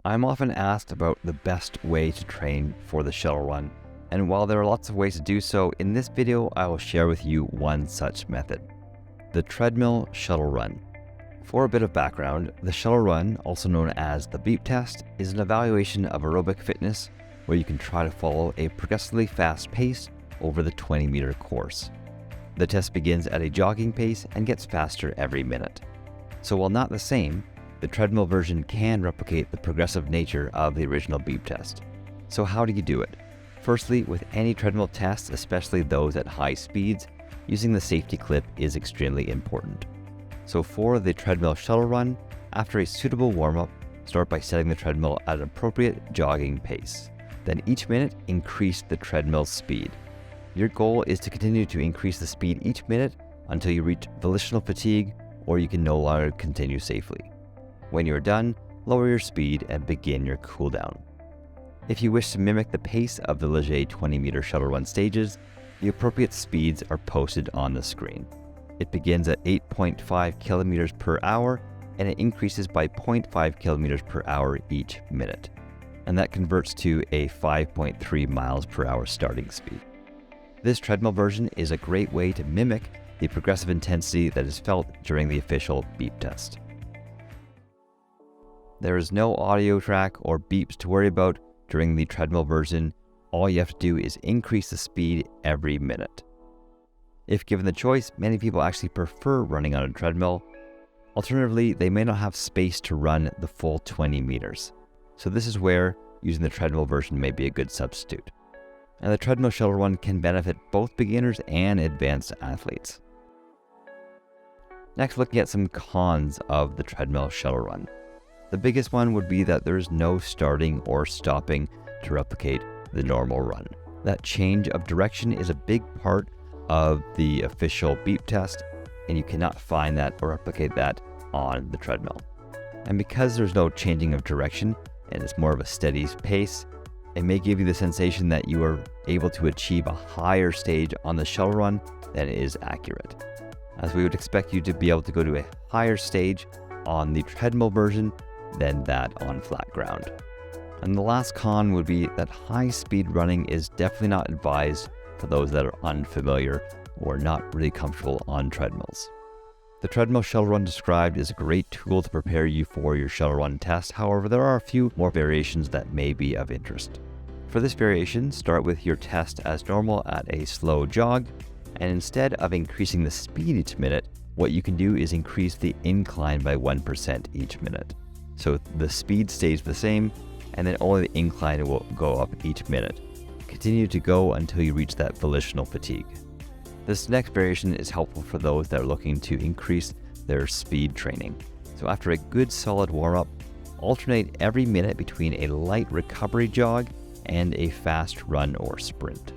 I'm often asked about the best way to train for the shuttle run, and while there are lots of ways to do so, in this video I will share with you one such method: the treadmill shuttle run. For a bit of background, the shuttle run, also known as the beep test, is an evaluation of aerobic fitness where you can try to follow a progressively fast pace over the 20-meter course. The test begins at a jogging pace and gets faster every minute. So while not the same, the treadmill version can replicate the progressive nature of the original beep test. So how do you do it? Firstly, with any treadmill test, especially those at high speeds, using the safety clip is extremely important. So for the treadmill shuttle run, after a suitable warm-up, start by setting the treadmill at an appropriate jogging pace. Then each minute, increase the treadmill speed. Your goal is to continue to increase the speed each minute until you reach volitional fatigue or you can no longer continue safely. When you are done, lower your speed and begin your cooldown. If you wish to mimic the pace of the Leger 20-meter shuttle run stages, the appropriate speeds are posted on the screen. It begins at 8.5 kilometers per hour and it increases by 0.5 kilometers per hour each minute. And that converts to a 5.3 miles per hour starting speed. This treadmill version is a great way to mimic the progressive intensity that is felt during the official beep test. There is no audio track or beeps to worry about during the treadmill version. All you have to do is increase the speed every minute. If given the choice, many people actually prefer running on a treadmill. Alternatively, they may not have space to run the full 20 meters. So this is where using the treadmill version may be a good substitute. And the treadmill shuttle run can benefit both beginners and advanced athletes. Next, looking at some cons of the treadmill shuttle run. The biggest one would be that there is no starting or stopping to replicate the normal run. That change of direction is a big part of the official beep test, and you cannot find that or replicate that on the treadmill. And because there's no changing of direction and it's more of a steady pace, it may give you the sensation that you are able to achieve a higher stage on the shuttle run than is accurate, as we would expect you to be able to go to a higher stage on the treadmill version than that on flat ground. And the last con would be that high speed running is definitely not advised for those that are unfamiliar or not really comfortable on treadmills. The treadmill shuttle run described is a great tool to prepare you for your shuttle run test. However, there are a few more variations that may be of interest. For this variation, start with your test as normal at a slow jog, and instead of increasing the speed each minute, what you can do is increase the incline by 1% each minute. So the speed stays the same, and then only the incline will go up each minute. Continue to go until you reach that volitional fatigue. This next variation is helpful for those that are looking to increase their speed training. So after a good solid warm-up, alternate every minute between a light recovery jog and a fast run or sprint.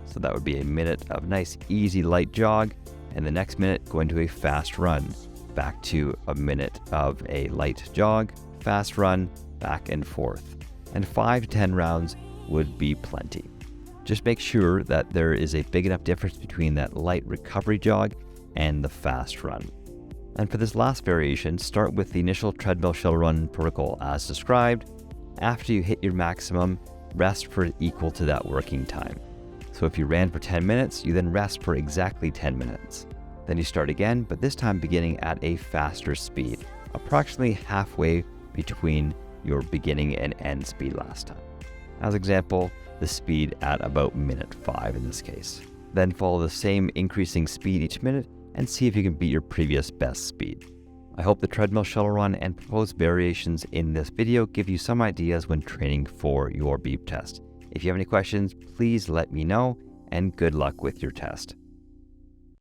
So that would be a minute of nice easy light jog, and the next minute going to a fast run, back to a minute of a light jog, fast run, back and forth. And 5 to 10 rounds would be plenty. Just make sure that there is a big enough difference between that light recovery jog and the fast run. And for this last variation, start with the initial treadmill shuttle run protocol as described. After you hit your maximum, rest for equal to that working time. So if you ran for 10 minutes, you then rest for exactly 10 minutes. Then you start again, but this time beginning at a faster speed, approximately halfway between your beginning and end speed last time. As example, the speed at about minute 5 in this case. Then follow the same increasing speed each minute and see if you can beat your previous best speed. I hope the treadmill shuttle run and proposed variations in this video give you some ideas when training for your beep test. If you have any questions, please let me know, and good luck with your test.